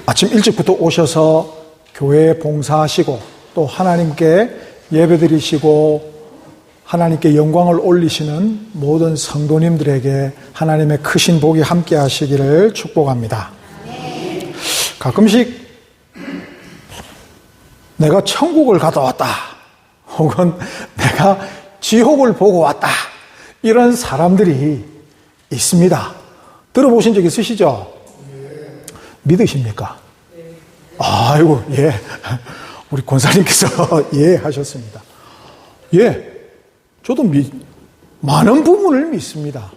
아침 일찍부터 오셔서 교회에 봉사하시고 또 하나님께 예배드리시고 하나님께 영광을 올리시는 모든 성도님들에게 하나님의 크신 복이 함께 하시기를 축복합니다. 가끔씩 내가 천국을 갔다 왔다 혹은 내가 지옥을 보고 왔다 이런 사람들이 있습니다. 들어보신 적 있으시죠? 믿으십니까? 아이고, 예. 우리 권사님께서 예 하셨습니다. 예. 저도 많은 부분을 믿습니다.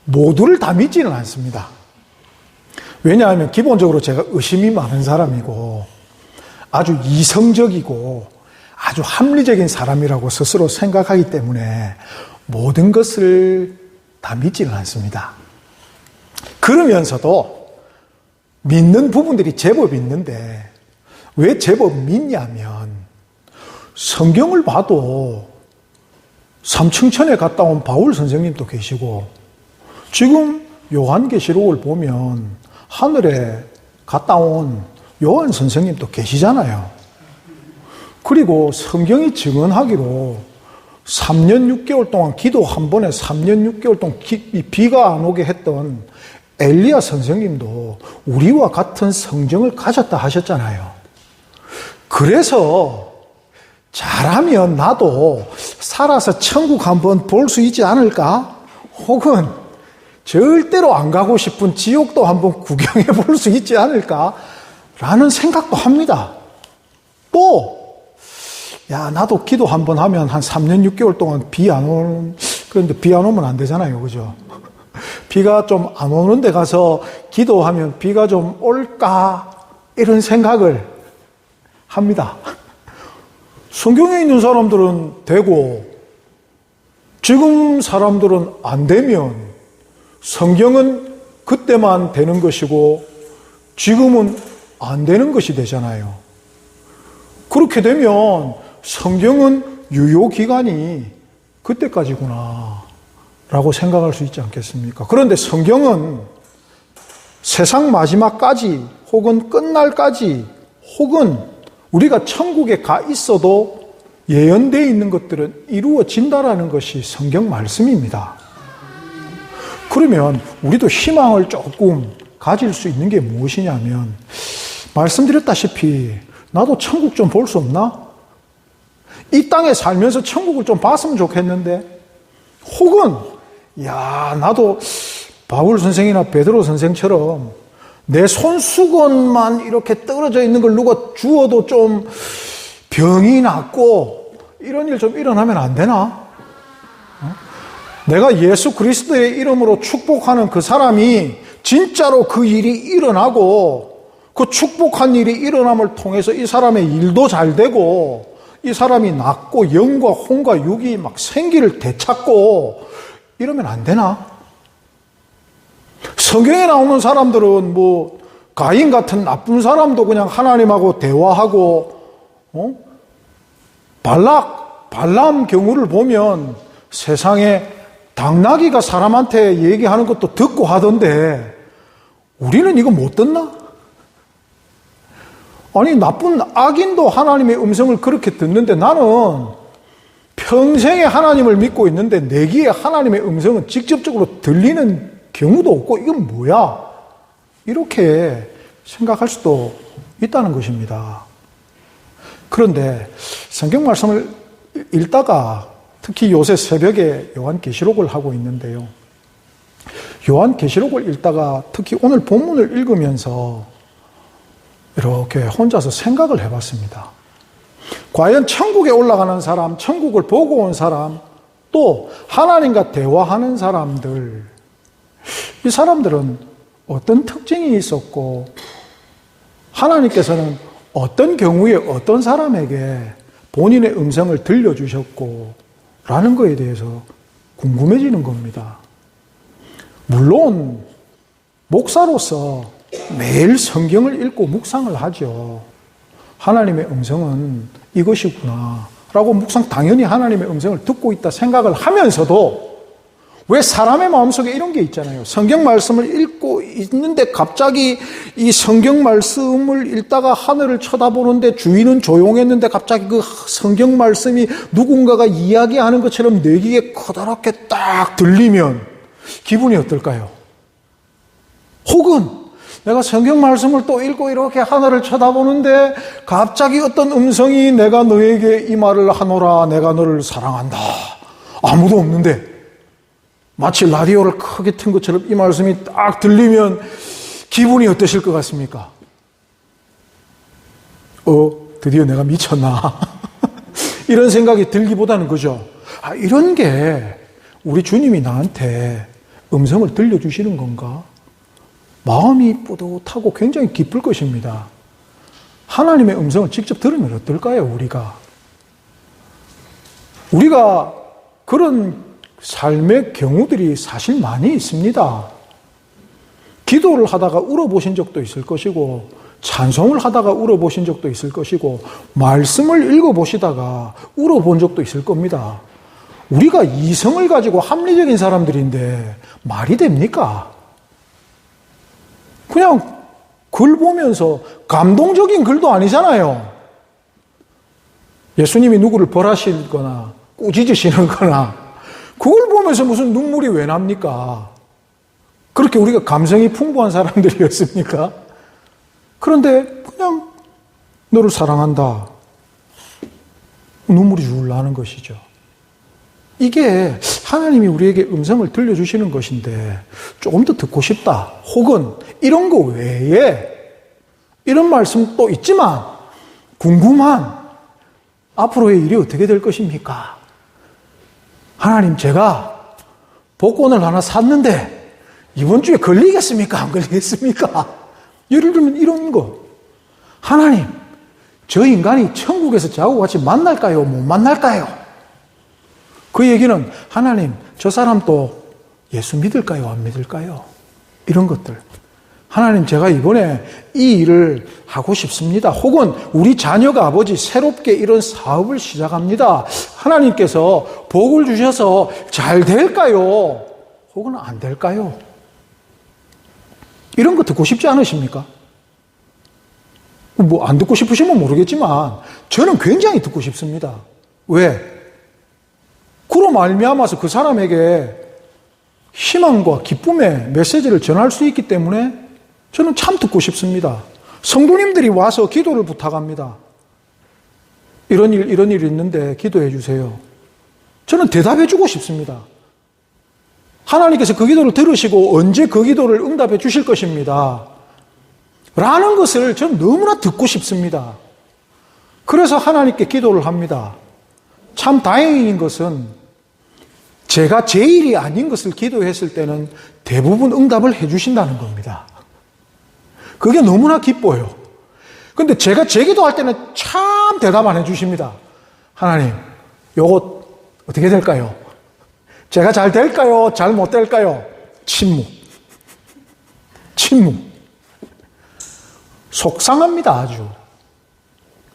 모두를 다 믿지는 않습니다. 왜냐하면 기본적으로 제가 의심이 많은 사람이고 아주 이성적이고 아주 합리적인 사람이라고 스스로 생각하기 때문에 모든 것을 다 믿지는 않습니다. 그러면서도 믿는 부분들이 제법 있는데 왜 제법 믿냐면 성경을 봐도 삼층천에 갔다 온 바울 선생님도 계시고 지금 요한계시록을 보면 하늘에 갔다 온 요한 선생님도 계시잖아요. 그리고 성경이 증언하기로 3년 6개월 동안 기도 한 번에 3년 6개월 동안 비가 안 오게 했던 엘리야 선생님도 우리와 같은 성정을 가졌다 하셨잖아요. 그래서 잘하면 나도 살아서 천국 한번 볼 수 있지 않을까? 혹은 절대로 안 가고 싶은 지옥도 한번 구경해 볼 수 있지 않을까? 라는 생각도 합니다. 또 나도 기도 한번 하면 한 3년 6개월 동안 비 안 오는, 그런데 비 안 오면 안 되잖아요. 그죠? 비가 좀 안 오는 데 가서 기도하면 비가 좀 올까? 이런 생각을 합니다. 성경에 있는 사람들은 되고 지금 사람들은 안 되면 성경은 그때만 되는 것이고 지금은 안 되는 것이 되잖아요. 그렇게 되면 성경은 유효기간이 그때까지구나 라고 생각할 수 있지 않겠습니까? 그런데 성경은 세상 마지막까지 혹은 끝날까지 혹은 우리가 천국에 가 있어도 예언되어 있는 것들은 이루어진다라는 것이 성경 말씀입니다. 그러면 우리도 희망을 조금 가질 수 있는 게 무엇이냐면 말씀드렸다시피 나도 천국 좀 볼 수 없나? 이 땅에 살면서 천국을 좀 봤으면 좋겠는데 혹은 나도 바울 선생이나 베드로 선생처럼 내 손수건만 이렇게 떨어져 있는 걸 누가 주워도 좀 병이 낫고 이런 일 좀 일어나면 안 되나? 내가 예수 그리스도의 이름으로 축복하는 그 사람이 진짜로 그 일이 일어나고 그 축복한 일이 일어남을 통해서 이 사람의 일도 잘 되고 이 사람이 낫고 영과 혼과 육이 막 생기를 되찾고 이러면 안 되나? 성경에 나오는 사람들은 가인 같은 나쁜 사람도 그냥 하나님하고 대화하고 발람 경우를 보면 세상에 당나귀가 사람한테 얘기하는 것도 듣고 하던데 우리는 이거 못 듣나? 아니 나쁜 악인도 하나님의 음성을 그렇게 듣는데 나는 평생에 하나님을 믿고 있는데 내 귀에 하나님의 음성은 직접적으로 들리는 경우도 없고 이건 뭐야? 이렇게 생각할 수도 있다는 것입니다. 그런데 성경 말씀을 읽다가 특히 요새 새벽에 요한계시록을 하고 있는데요. 요한계시록을 읽다가 특히 오늘 본문을 읽으면서 이렇게 혼자서 생각을 해봤습니다. 과연 천국에 올라가는 사람, 천국을 보고 온 사람, 또 하나님과 대화하는 사람들, 이 사람들은 어떤 특징이 있었고 하나님께서는 어떤 경우에 어떤 사람에게 본인의 음성을 들려주셨고 라는 것에 대해서 궁금해지는 겁니다. 물론 목사로서 매일 성경을 읽고 묵상을 하죠. 하나님의 음성은 이것이구나 라고 묵상, 당연히 하나님의 음성을 듣고 있다 생각을 하면서도 왜 사람의 마음속에 이런 게 있잖아요. 성경 말씀을 읽고 있는데 갑자기 이 성경 말씀을 읽다가 하늘을 쳐다보는데 주인은 조용했는데 갑자기 그 성경 말씀이 누군가가 이야기하는 것처럼 내 귀에 커다랗게 딱 들리면 기분이 어떨까요? 혹은 내가 성경 말씀을 또 읽고 이렇게 하늘을 쳐다보는데 갑자기 어떤 음성이 내가 너에게 이 말을 하노라, 내가 너를 사랑한다. 아무도 없는데 마치 라디오를 크게 튼 것처럼 이 말씀이 딱 들리면 기분이 어떠실 것 같습니까? 드디어 내가 미쳤나? 이런 생각이 들기보다는 그죠? 이런 게 우리 주님이 나한테 음성을 들려주시는 건가? 마음이 뿌듯하고 굉장히 기쁠 것입니다. 하나님의 음성을 직접 들으면 어떨까요, 우리가 그런 삶의 경우들이 사실 많이 있습니다. 기도를 하다가 울어보신 적도 있을 것이고, 찬송을 하다가 울어보신 적도 있을 것이고, 말씀을 읽어보시다가 울어본 적도 있을 겁니다. 우리가 이성을 가지고 합리적인 사람들인데 말이 됩니까? 그냥 글 보면서 감동적인 글도 아니잖아요. 예수님이 누구를 벌하시거나 꾸짖으시는 거나 그걸 보면서 무슨 눈물이 왜 납니까? 그렇게 우리가 감성이 풍부한 사람들이었습니까? 그런데 그냥 너를 사랑한다. 눈물이 줄 나는 것이죠. 이게 하나님이 우리에게 음성을 들려주시는 것인데 조금 더 듣고 싶다. 혹은 이런 거 외에 이런 말씀도 있지만 궁금한 앞으로의 일이 어떻게 될 것입니까? 하나님, 제가 복권을 하나 샀는데 이번 주에 걸리겠습니까? 안 걸리겠습니까? 예를 들면 이런 거. 하나님, 저 인간이 천국에서 저하고 같이 만날까요? 못 만날까요? 그 얘기는 하나님, 저 사람도 예수 믿을까요? 안 믿을까요? 이런 것들. 하나님, 제가 이번에 이 일을 하고 싶습니다. 혹은 우리 자녀가 아버지 새롭게 이런 사업을 시작합니다. 하나님께서 복을 주셔서 잘 될까요? 혹은 안 될까요? 이런 거 듣고 싶지 않으십니까? 뭐 안 듣고 싶으시면 모르겠지만 저는 굉장히 듣고 싶습니다. 왜? 그로 말미암아서 그 사람에게 희망과 기쁨의 메시지를 전할 수 있기 때문에 저는 참 듣고 싶습니다. 성도님들이 와서 기도를 부탁합니다. 이런 일 있는데 기도해 주세요. 저는 대답해 주고 싶습니다. 하나님께서 그 기도를 들으시고 언제 그 기도를 응답해 주실 것입니다. 라는 것을 저는 너무나 듣고 싶습니다. 그래서 하나님께 기도를 합니다. 참 다행인 것은 제가 제 일이 아닌 것을 기도했을 때는 대부분 응답을 해 주신다는 겁니다. 그게 너무나 기뻐요. 근데 제가 제 기도할 때는 참 대답 안 해 주십니다. 하나님, 요거 어떻게 될까요? 제가 잘 될까요? 잘 못 될까요? 침묵. 속상합니다, 아주.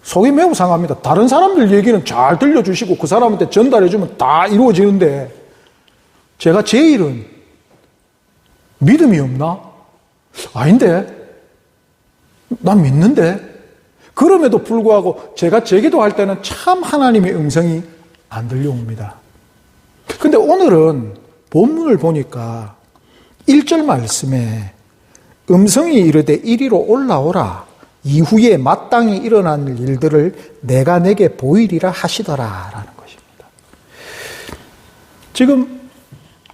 속이 매우 상합니다. 다른 사람들 얘기는 잘 들려주시고 그 사람한테 전달해주면 다 이루어지는데 제가 제 일은 믿음이 없나? 아닌데? 난 믿는데? 그럼에도 불구하고 제가 제 기도할 때는 참 하나님의 음성이 안 들려옵니다. 근데 오늘은 본문을 보니까 1절 말씀에 음성이 이르되 이리로 올라오라. 이후에 마땅히 일어날 일들을 내가 내게 보이리라 하시더라 라는 것입니다. 지금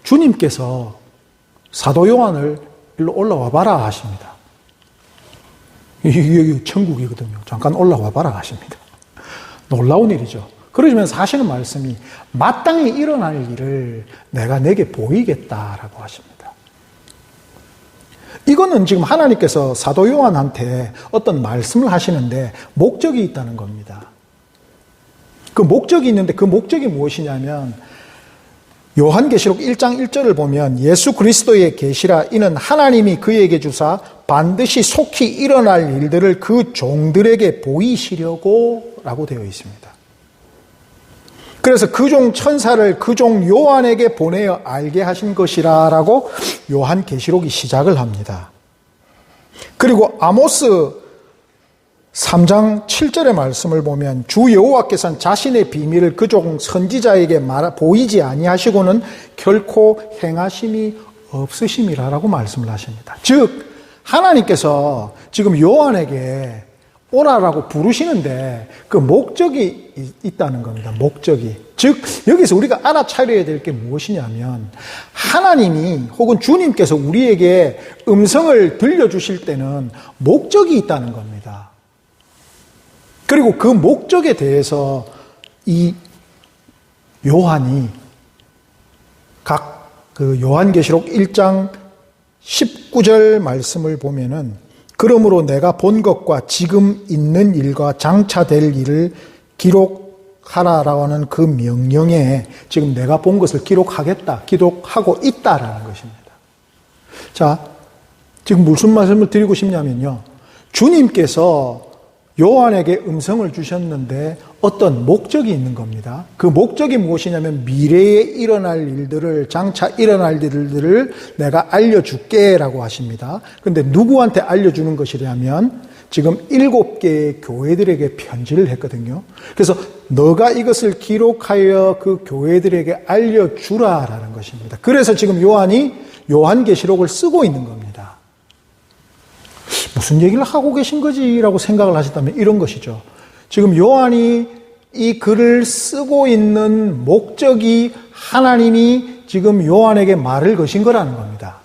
주님께서 사도 요한을 일로 올라와 봐라 하십니다. 이게 천국이거든요. 잠깐 올라와 봐라 하십니다. 놀라운 일이죠. 그러시면서 하시는 말씀이 마땅히 일어날 일을 내가 내게 보이겠다라고 하십니다. 이거는 지금 하나님께서 사도 요한한테 어떤 말씀을 하시는데 목적이 있다는 겁니다. 그 목적이 있는데 그 목적이 무엇이냐면 요한계시록 1장 1절을 보면 예수 그리스도의 계시라 이는 하나님이 그에게 주사 반드시 속히 일어날 일들을 그 종들에게 보이시려고 라고 되어 있습니다. 그래서 그 종 천사를 그 종 요한에게 보내어 알게 하신 것이라 라고 요한계시록이 시작을 합니다. 그리고 아모스 3장 7절의 말씀을 보면 주 여호와께서는 자신의 비밀을 그종 선지자에게 보이지 아니하시고는 결코 행하심이 없으심이라라고 말씀을 하십니다. 즉 하나님께서 지금 요한에게 오라라고 부르시는데 그 목적이 있다는 겁니다. 목적이. 즉 여기서 우리가 알아차려야 될 게 무엇이냐면 하나님이 혹은 주님께서 우리에게 음성을 들려주실 때는 목적이 있다는 겁니다. 그리고 그 목적에 대해서 이 요한이 각 그 요한계시록 1장 19절 말씀을 보면은 그러므로 내가 본 것과 지금 있는 일과 장차 될 일을 기록하라라고 하는 그 명령에 지금 내가 본 것을 기록하고 있다라는 것입니다. 자, 지금 무슨 말씀을 드리고 싶냐면요. 주님께서 요한에게 음성을 주셨는데 어떤 목적이 있는 겁니다. 그 목적이 무엇이냐면 미래에 일어날 일들을, 장차 일어날 일들을 내가 알려줄게 라고 하십니다. 그런데 누구한테 알려주는 것이냐면 지금 7개의 교회들에게 편지를 했거든요. 그래서 너가 이것을 기록하여 그 교회들에게 알려주라라는 것입니다. 그래서 지금 요한이 요한계시록을 쓰고 있는 겁니다. 무슨 얘기를 하고 계신 거지라고 생각을 하셨다면 이런 것이죠. 지금 요한이 이 글을 쓰고 있는 목적이 하나님이 지금 요한에게 말을 거신 거라는 겁니다.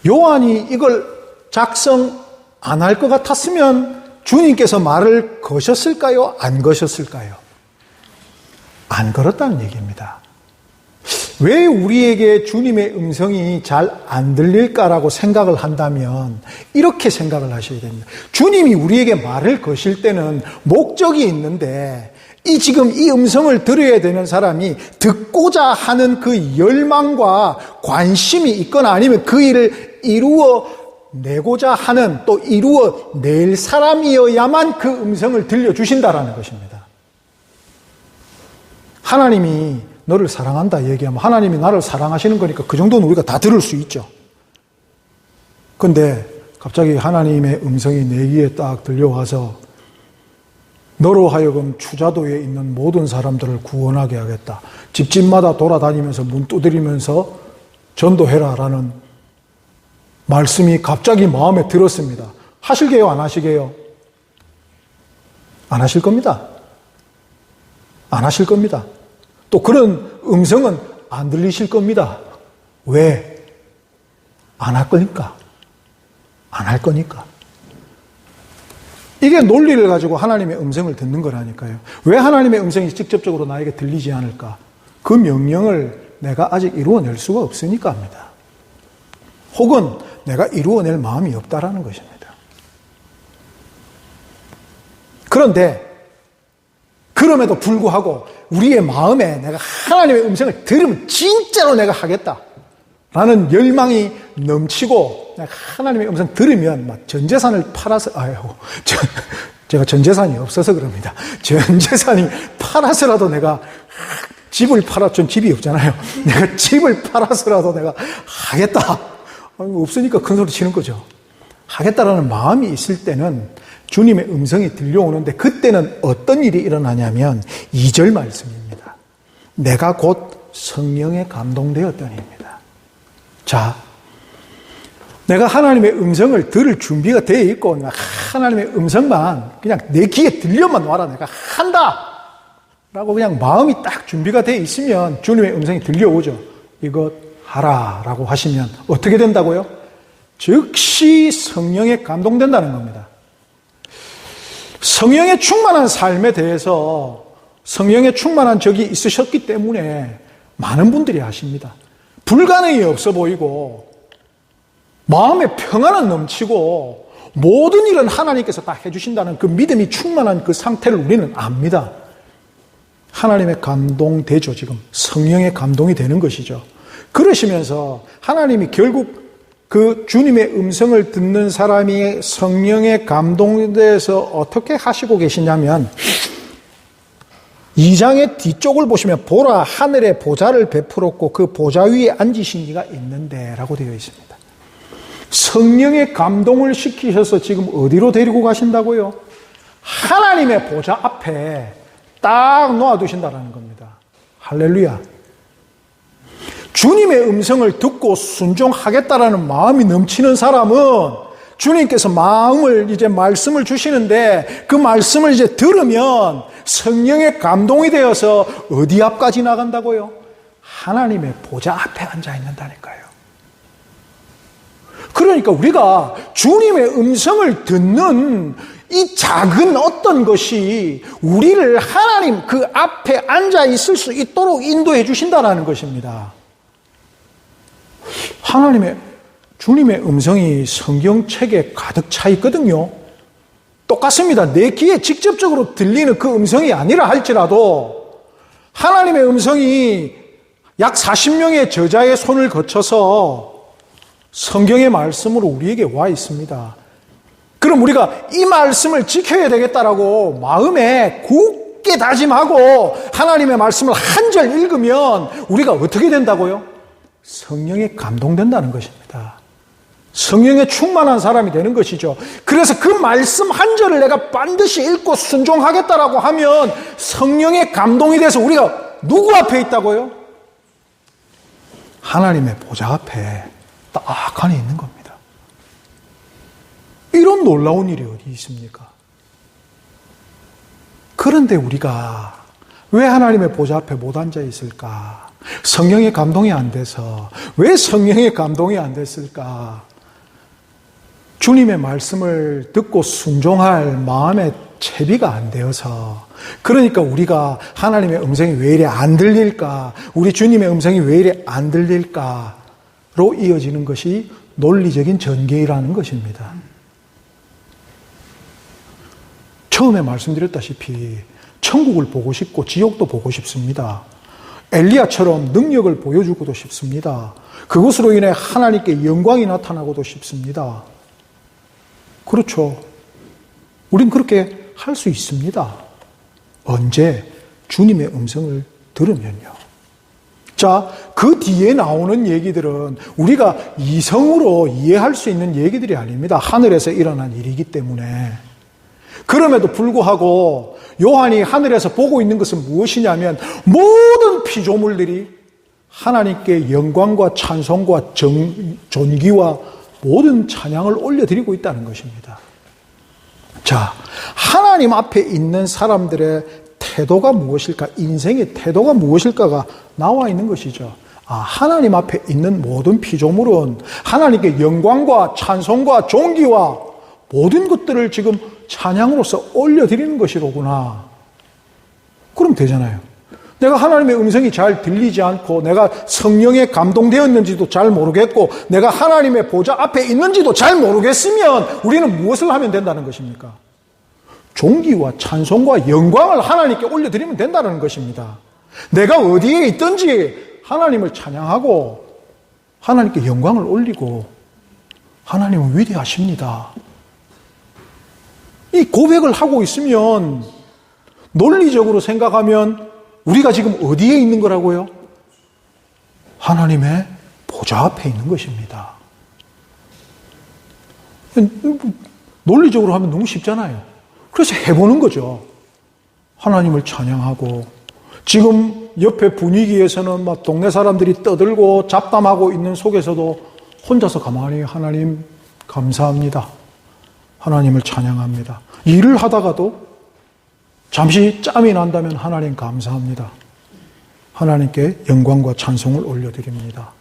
요한이 이걸 작성 안 할 것 같았으면 주님께서 말을 거셨을까요? 안 거셨을까요? 안 걸었다는 얘기입니다. 왜 우리에게 주님의 음성이 잘 안 들릴까라고 생각을 한다면 이렇게 생각을 하셔야 됩니다. 주님이 우리에게 말을 거실 때는 목적이 있는데 지금 이 음성을 들어야 되는 사람이 듣고자 하는 그 열망과 관심이 있거나 아니면 그 일을 이루어내고자 하는 또 이루어낼 사람이어야만 그 음성을 들려주신다라는 것입니다. 하나님이 너를 사랑한다 얘기하면 하나님이 나를 사랑하시는 거니까 그 정도는 우리가 다 들을 수 있죠. 그런데 갑자기 하나님의 음성이 내 귀에 딱 들려와서 너로 하여금 추자도에 있는 모든 사람들을 구원하게 하겠다. 집집마다 돌아다니면서 문 두드리면서 전도해라라는 말씀이 갑자기 마음에 들었습니다. 하실게요? 안 하시게요? 안 하실 겁니다. 안 하실 겁니다. 또 그런 음성은 안 들리실 겁니다. 왜? 안 할 거니까. 안 할 거니까. 이게 논리를 가지고 하나님의 음성을 듣는 거라니까요. 왜 하나님의 음성이 직접적으로 나에게 들리지 않을까? 그 명령을 내가 아직 이루어낼 수가 없으니까 합니다. 혹은 내가 이루어낼 마음이 없다라는 것입니다. 그런데 그럼에도 불구하고 우리의 마음에 내가 하나님의 음성을 들으면 진짜로 내가 하겠다라는 열망이 넘치고 내가 하나님의 음성 들으면 막 전 재산을 팔아서 제가 전 재산이 없어서 그럽니다. 전 재산이 팔아서라도 내가 집을 전 집이 없잖아요. 내가 집을 팔아서라도 내가 하겠다. 없으니까 큰 소리 치는 거죠. 하겠다라는 마음이 있을 때는 주님의 음성이 들려오는데 그때는 어떤 일이 일어나냐면 2절 말씀입니다. 내가 곧 성령에 감동되었더니입니다. 자, 내가 하나님의 음성을 들을 준비가 되어 있고 하나님의 음성만 그냥 내 귀에 들려만 와라 내가 한다 라고 그냥 마음이 딱 준비가 되어 있으면 주님의 음성이 들려오죠. 이것 하라 라고 하시면 어떻게 된다고요? 즉시 성령에 감동된다는 겁니다. 성령에 충만한 삶에 대해서 성령에 충만한 적이 있으셨기 때문에 많은 분들이 아십니다. 불가능이 없어 보이고 마음에 평안은 넘치고 모든 일은 하나님께서 다 해주신다는 그 믿음이 충만한 그 상태를 우리는 압니다. 하나님의 감동되죠. 지금 성령의 감동이 되는 것이죠. 그러시면서 하나님이 결국 그 주님의 음성을 듣는 사람이 성령에 감동돼서 어떻게 하시고 계시냐면 2장의 뒤쪽을 보시면 보라 하늘에 보좌를 베풀었고 그 보좌 위에 앉으신 이가 있는데 라고 되어 있습니다. 성령의 감동을 시키셔서 지금 어디로 데리고 가신다고요? 하나님의 보좌 앞에 딱 놓아두신다는 겁니다. 할렐루야. 주님의 음성을 듣고 순종하겠다라는 마음이 넘치는 사람은 주님께서 말씀을 주시는데 그 말씀을 이제 들으면 성령의 감동이 되어서 어디 앞까지 나간다고요? 하나님의 보좌 앞에 앉아 있는다니까요. 그러니까 우리가 주님의 음성을 듣는 이 작은 어떤 것이 우리를 하나님 그 앞에 앉아 있을 수 있도록 인도해 주신다는 것입니다. 주님의 음성이 성경책에 가득 차 있거든요. 똑같습니다. 내 귀에 직접적으로 들리는 그 음성이 아니라 할지라도 하나님의 음성이 약 40명의 저자의 손을 거쳐서 성경의 말씀으로 우리에게 와 있습니다. 그럼 우리가 이 말씀을 지켜야 되겠다라고 마음에 굳게 다짐하고 하나님의 말씀을 한 절 읽으면 우리가 어떻게 된다고요? 성령에 감동된다는 것입니다. 성령에 충만한 사람이 되는 것이죠. 그래서 그 말씀 한 절을 내가 반드시 읽고 순종하겠다라고 하면 성령에 감동이 돼서 우리가 누구 앞에 있다고요? 하나님의 보좌 앞에 딱 안에 있는 겁니다. 이런 놀라운 일이 어디 있습니까? 그런데 우리가 왜 하나님의 보좌 앞에 못 앉아 있을까? 성령의 감동이 안 돼서. 왜 성령의 감동이 안 됐을까? 주님의 말씀을 듣고 순종할 마음의 채비가 안 되어서. 그러니까 우리가 하나님의 음성이 왜 이래 안 들릴까? 우리 주님의 음성이 왜 이래 안 들릴까로 이어지는 것이 논리적인 전개라는 것입니다. 처음에 말씀드렸다시피 천국을 보고 싶고 지옥도 보고 싶습니다. 엘리야처럼 능력을 보여주고도 싶습니다. 그것으로 인해 하나님께 영광이 나타나고도 싶습니다. 그렇죠. 우린 그렇게 할 수 있습니다. 언제? 주님의 음성을 들으면요. 자, 그 뒤에 나오는 얘기들은 우리가 이성으로 이해할 수 있는 얘기들이 아닙니다. 하늘에서 일어난 일이기 때문에. 그럼에도 불구하고 요한이 하늘에서 보고 있는 것은 무엇이냐면 모든 피조물들이 하나님께 영광과 찬송과 존귀와 모든 찬양을 올려드리고 있다는 것입니다. 자, 하나님 앞에 있는 사람들의 태도가 무엇일까? 인생의 태도가 무엇일까가 나와 있는 것이죠. 하나님 앞에 있는 모든 피조물은 하나님께 영광과 찬송과 존귀와 모든 것들을 지금 찬양으로서 올려드리는 것이로구나. 그럼 되잖아요. 내가 하나님의 음성이 잘 들리지 않고 내가 성령에 감동되었는지도 잘 모르겠고 내가 하나님의 보좌 앞에 있는지도 잘 모르겠으면 우리는 무엇을 하면 된다는 것입니까? 존귀와 찬송과 영광을 하나님께 올려드리면 된다는 것입니다. 내가 어디에 있든지 하나님을 찬양하고 하나님께 영광을 올리고 하나님은 위대하십니다. 이 고백을 하고 있으면 논리적으로 생각하면 우리가 지금 어디에 있는 거라고요? 하나님의 보좌 앞에 있는 것입니다. 논리적으로 하면 너무 쉽잖아요. 그래서 해보는 거죠. 하나님을 찬양하고 지금 옆에 분위기에서는 막 동네 사람들이 떠들고 잡담하고 있는 속에서도 혼자서 가만히 하나님 감사합니다. 하나님을 찬양합니다. 일을 하다가도 잠시 짬이 난다면 하나님 감사합니다. 하나님께 영광과 찬송을 올려드립니다.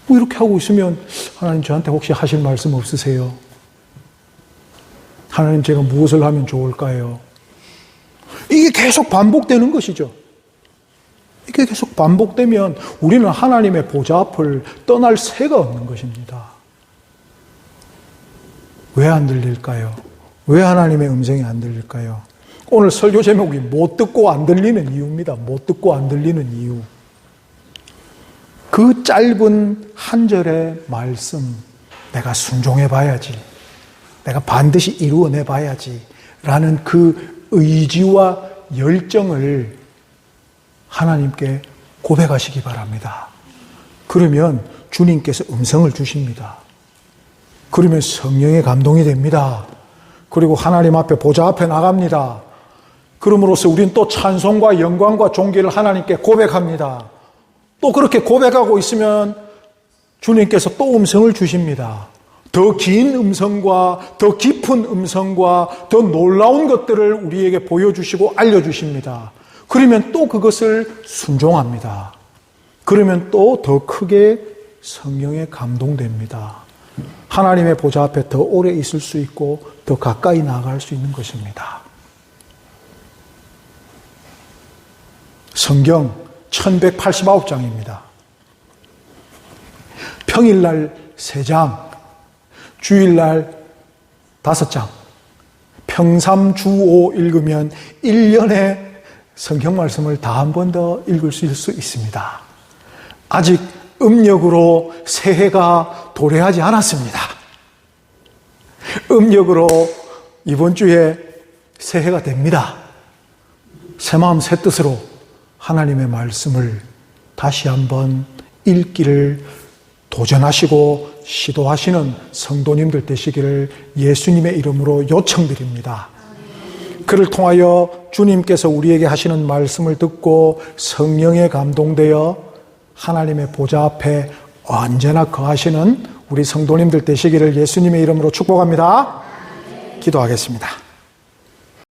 뭐 이렇게 하고 있으면 하나님 저한테 혹시 하실 말씀 없으세요? 하나님 제가 무엇을 하면 좋을까요? 이게 계속 반복되는 것이죠. 이게 계속 반복되면 우리는 하나님의 보좌 앞을 떠날 새가 없는 것입니다. 왜 안 들릴까요? 왜 하나님의 음성이 안 들릴까요? 오늘 설교 제목이 못 듣고 안 들리는 이유입니다. 못 듣고 안 들리는 이유. 그 짧은 한 절의 말씀, 내가 순종해 봐야지. 내가 반드시 이루어내 봐야지. 라는 그 의지와 열정을 하나님께 고백하시기 바랍니다. 그러면 주님께서 음성을 주십니다. 그러면 성령의 감동이 됩니다. 그리고 하나님 앞에 보좌 앞에 나갑니다. 그럼으로써 우리는 또 찬송과 영광과 존귀를 하나님께 고백합니다. 또 그렇게 고백하고 있으면 주님께서 또 음성을 주십니다. 더 긴 음성과 더 깊은 음성과 더 놀라운 것들을 우리에게 보여주시고 알려주십니다. 그러면 또 그것을 순종합니다. 그러면 또 더 크게 성령에 감동됩니다. 하나님의 보좌 앞에 더 오래 있을 수 있고 더 가까이 나아갈 수 있는 것입니다. 성경 1189장입니다. 평일날 3장, 주일날 5장, 평삼주오 읽으면 1년의 성경 말씀을 다 한 번 더 읽을 수 있습니다. 아직 음력으로 새해가 도래하지 않았습니다. 음력으로 이번 주에 새해가 됩니다. 새 마음 새 뜻으로 하나님의 말씀을 다시 한번 읽기를 도전하시고 시도하시는 성도님들 되시기를 예수님의 이름으로 요청드립니다. 그를 통하여 주님께서 우리에게 하시는 말씀을 듣고 성령에 감동되어 하나님의 보좌 앞에 언제나 거하시는 우리 성도님들 되시기를 예수님의 이름으로 축복합니다. 기도하겠습니다.